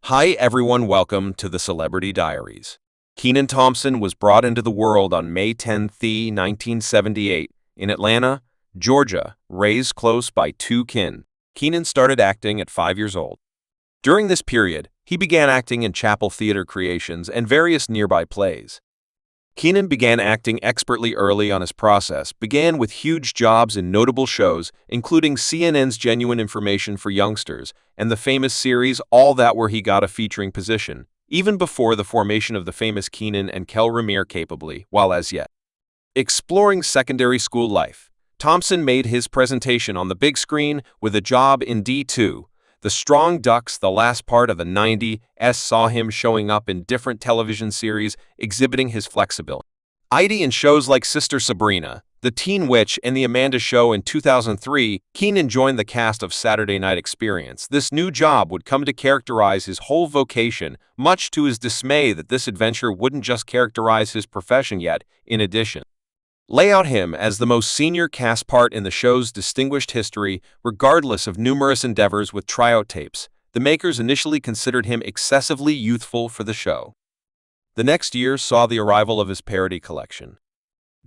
Hi everyone, welcome to the Celebrity Diaries. Kenan Thompson was brought into the world on May 10, 1978, in Atlanta, Georgia, raised close by two kin. Kenan started acting at 5 years old. During this period, he began acting in chapel theater creations and various nearby plays. Kenan began acting expertly early on. His process began with huge jobs in notable shows, including CNN's Genuine Information for Youngsters and the famous series All That, where he got a featuring position, even before the formation of the famous Keenan and Kell Remar Capably, while as yet exploring secondary school life. Thompson made his presentation on the big screen with a job in D2. The Strong Ducks, the last part of the 90s, saw him showing up in different television series, exhibiting his flexibility. In shows like Sister Sabrina, The Teen Witch, and The Amanda Show in 2003, Kenan joined the cast of Saturday Night Experience. This new job would come to characterize his whole vocation, much to his dismay that this adventure wouldn't just characterize his profession yet, in addition, lay out him as the most senior cast part in the show's distinguished history. Regardless of numerous endeavors with tryout tapes, the makers initially considered him excessively youthful for the show. The next year saw the arrival of his parody collection,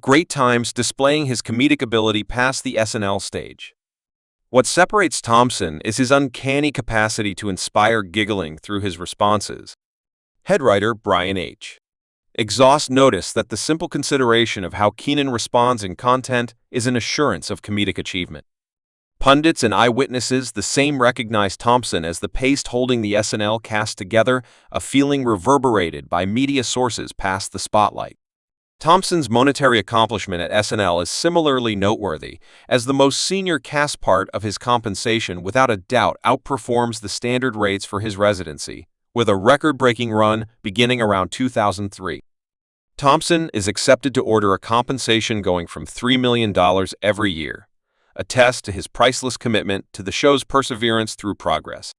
Great Times, displaying his comedic ability past the SNL stage. What separates Thompson is his uncanny capacity to inspire giggling through his responses. Head writer Brian H. Exhaust noticed that the simple consideration of how Kenan responds in content is an assurance of comedic achievement. Pundits and eyewitnesses the same recognized Thompson as the paste holding the SNL cast together, a feeling reverberated by media sources past the spotlight. Thompson's monetary accomplishment at SNL is similarly noteworthy, as the most senior cast part of his compensation without a doubt outperforms the standard rates for his residency, with a record-breaking run beginning around 2003. Thompson is accepted to order a compensation going from $3 million every year, a test to his priceless commitment to the show's perseverance through progress.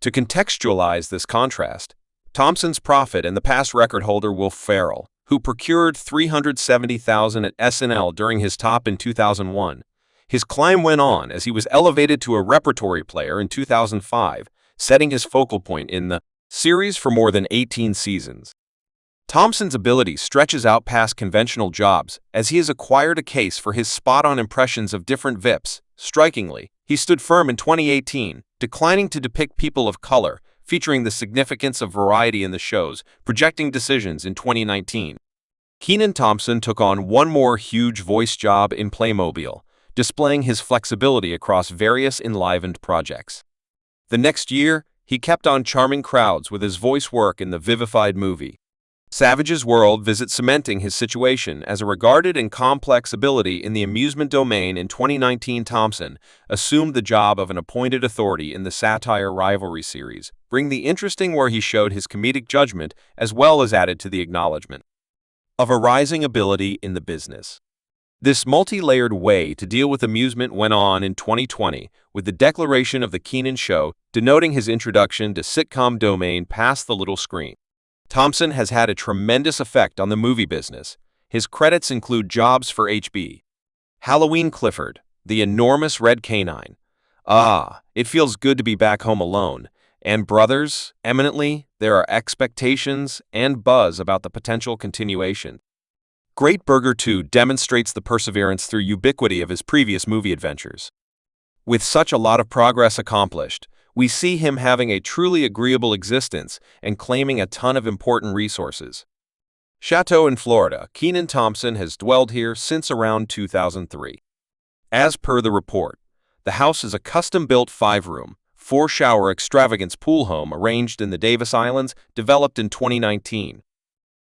To contextualize this contrast, Thompson's profit and the past record holder Will Ferrell, who procured $370,000 at SNL during his top in 2001. His climb went on as he was elevated to a repertory player in 2005, setting his focal point in the series for more than 18 seasons. Thompson's ability stretches out past conventional jobs as he has acquired a case for his spot-on impressions of different VIPs. Strikingly, he stood firm in 2018, declining to depict people of color, featuring the significance of variety in the shows, projecting decisions in 2019. Kenan Thompson took on one more huge voice job in Playmobil, displaying his flexibility across various enlivened projects. The next year, he kept on charming crowds with his voice work in the Vivified movie Savage's World visit, cementing his situation as a regarded and complex ability in the amusement domain. In 2019, Thompson assumed the job of an appointed authority in the satire Rivalry series, Bring the Interesting, where he showed his comedic judgment as well as added to the acknowledgement of a rising ability in the business. This multi-layered way to deal with amusement went on in 2020 with the declaration of The Kenan Show, denoting his introduction to sitcom domain past the little screen. Thompson has had a tremendous effect on the movie business. His credits include jobs for HB, Halloween Clifford, The Enormous Red Canine, It Feels Good to Be Back Home Alone, and Brothers. Eminently, there are expectations and buzz about the potential continuation. Great Burger 2 demonstrates the perseverance through ubiquity of his previous movie adventures. With such a lot of progress accomplished, we see him having a truly agreeable existence and claiming a ton of important resources. Chateau in Florida, Kenan Thompson has dwelled here since around 2003. As per the report, the house is a custom-built 5-room, 4-shower extravagance pool home arranged in the Davis Islands, developed in 2019.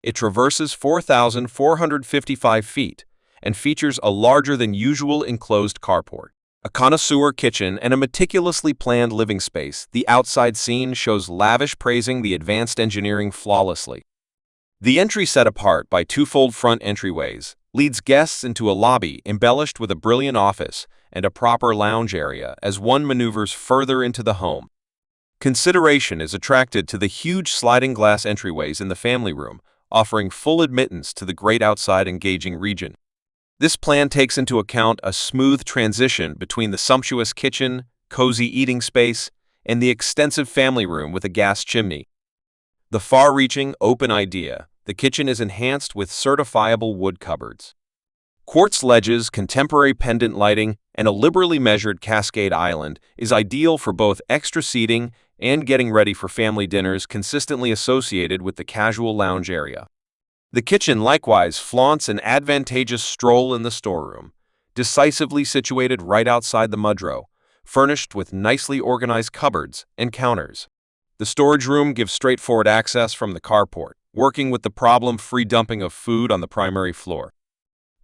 It traverses 4,455 feet and features a larger-than-usual enclosed carport, a connoisseur kitchen, and a meticulously planned living space. The outside scene shows lavish, praising the advanced engineering flawlessly. The entry, set apart by twofold front entryways, leads guests into a lobby embellished with a brilliant office and a proper lounge area as one maneuvers further into the home. Consideration is attracted to the huge sliding glass entryways in the family room, offering full admittance to the great outside engaging region. This plan takes into account a smooth transition between the sumptuous kitchen, cozy eating space, and the extensive family room with a gas chimney. The far-reaching, open idea, the kitchen is enhanced with certifiable wood cupboards. Quartz ledges, contemporary pendant lighting, and a liberally measured cascade island is ideal for both extra seating and getting ready for family dinners consistently associated with the casual lounge area. The kitchen likewise flaunts an advantageous stroll in the storeroom, decisively situated right outside the mudrow, furnished with nicely organized cupboards and counters. The storage room gives straightforward access from the carport, working with the problem-free dumping of food on the primary floor.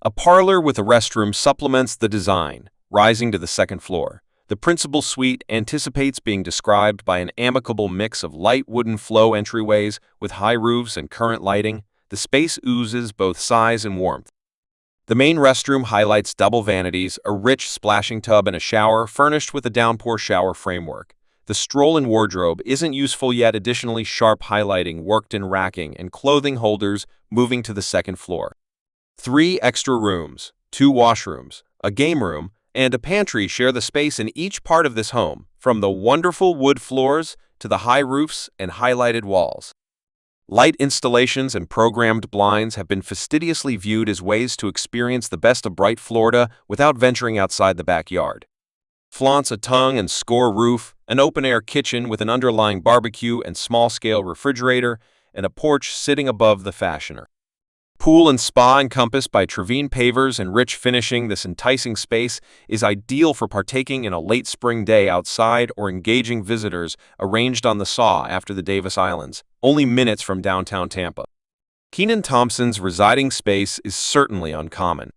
A parlor with a restroom supplements the design, rising to the second floor. The principal suite anticipates being described by an amicable mix of light wooden flow entryways with high roofs and current lighting. The space oozes both size and warmth. The main restroom highlights double vanities, a rich splashing tub, and a shower furnished with a downpour shower framework. The stroll-in wardrobe isn't useful yet, additionally sharp highlighting, worked-in racking, and clothing holders moving to the second floor. 3 extra rooms, 2 washrooms, a game room, and a pantry share the space in each part of this home, from the wonderful wood floors to the high roofs and highlighted walls. Light installations and programmed blinds have been fastidiously viewed as ways to experience the best of bright Florida without venturing outside the backyard. Flaunts a tongue and score roof, an open-air kitchen with an underlying barbecue and small-scale refrigerator, and a porch sitting above the fashioner. Pool and spa encompassed by Trevine pavers and rich finishing, this enticing space is ideal for partaking in a late spring day outside or engaging visitors arranged on the Saw after the Davis Islands, only minutes from downtown Tampa. Kenan Thompson's residing space is certainly uncommon.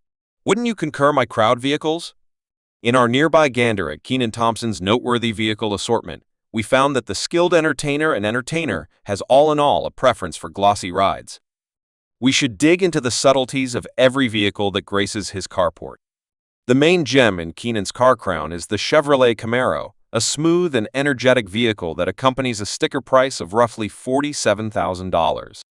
Wouldn't you concur, my crowd vehicles? In our nearby gander at Kenan Thompson's noteworthy vehicle assortment, we found that the skilled entertainer and entertainer has all in all a preference for glossy rides. We should dig into the subtleties of every vehicle that graces his carport. The main gem in Kenan's car crown is the Chevrolet Camaro, a smooth and energetic vehicle that accompanies a sticker price of roughly $47,000.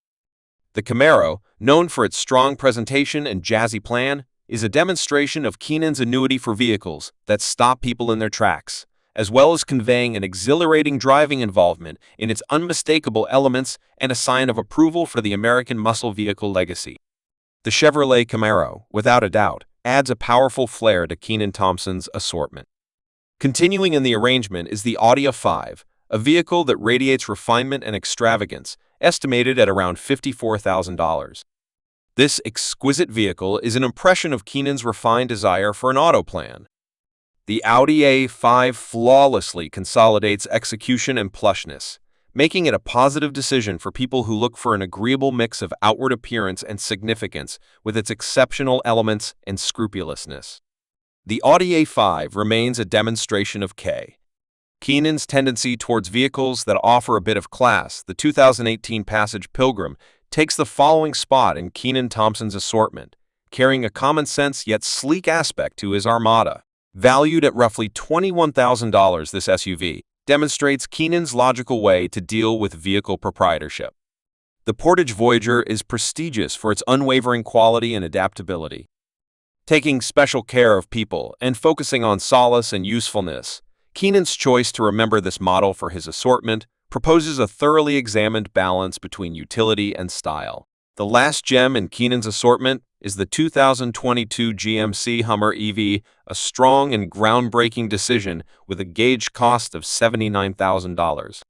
The Camaro, known for its strong presentation and jazzy plan, is a demonstration of Kenan's annuity for vehicles that stop people in their tracks, as well as conveying an exhilarating driving involvement in its unmistakable elements and a sign of approval for the American muscle vehicle legacy. The Chevrolet Camaro, without a doubt, adds a powerful flair to Kenan Thompson's assortment. Continuing in the arrangement is the Audi A5, a vehicle that radiates refinement and extravagance, estimated at around $54,000. This exquisite vehicle is an impression of Kenan's refined desire for an auto plan. The Audi A5 flawlessly consolidates execution and plushness, making it a positive decision for people who look for an agreeable mix of outward appearance and significance with its exceptional elements and scrupulousness. The Audi A5 remains a demonstration of Kenan's tendency towards vehicles that offer a bit of class. The 2018 Passage Pilgrim takes the following spot in Kenan Thompson's assortment, carrying a common-sense yet sleek aspect to his Armada. Valued at roughly $21,000, this SUV demonstrates Kenan's logical way to deal with vehicle proprietorship. The Portage Voyager is prestigious for its unwavering quality and adaptability. Taking special care of people and focusing on solace and usefulness, Kenan's choice to remember this model for his assortment proposes a thoroughly examined balance between utility and style. The last gem in Kenan's assortment is the 2022 GMC Hummer EV, a strong and groundbreaking decision with a gauge cost of $79,000.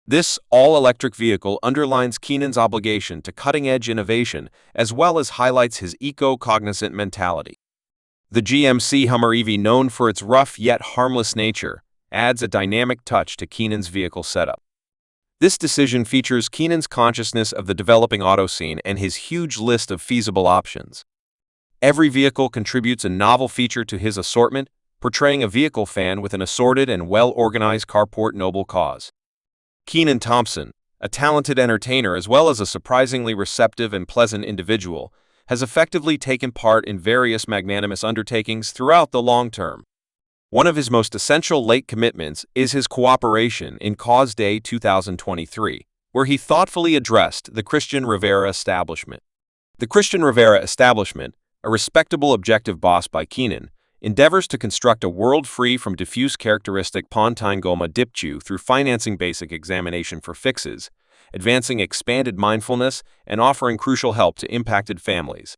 This all-electric vehicle underlines Kenan's obligation to cutting-edge innovation as well as highlights his eco-cognizant mentality. The GMC Hummer EV, known for its rough yet harmless nature, adds a dynamic touch to Kenan's vehicle setup. This decision features Kenan's consciousness of the developing auto scene and his huge list of feasible options. Every vehicle contributes a novel feature to his assortment, portraying a vehicle fan with an assorted and well-organized carport noble cause. Kenan Thompson, a talented entertainer as well as a surprisingly receptive and pleasant individual, has effectively taken part in various magnanimous undertakings throughout the long term. One of his most essential late commitments is his cooperation in Cause Day 2023, where he thoughtfully addressed the Christian Rivera establishment. The Christian Rivera establishment, a respectable objective boss by Kenan, endeavors to construct a world free from diffuse characteristic pontine goma dipchu through financing basic examination for fixes, advancing expanded mindfulness, and offering crucial help to impacted families.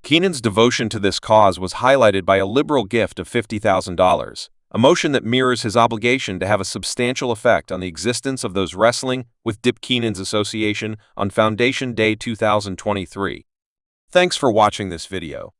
Kenan's devotion to this cause was highlighted by a liberal gift of $50,000, a motion that mirrors his obligation to have a substantial effect on the existence of those wrestling with Dip Kenan's Association on Foundation Day 2023. Thanks for watching this video.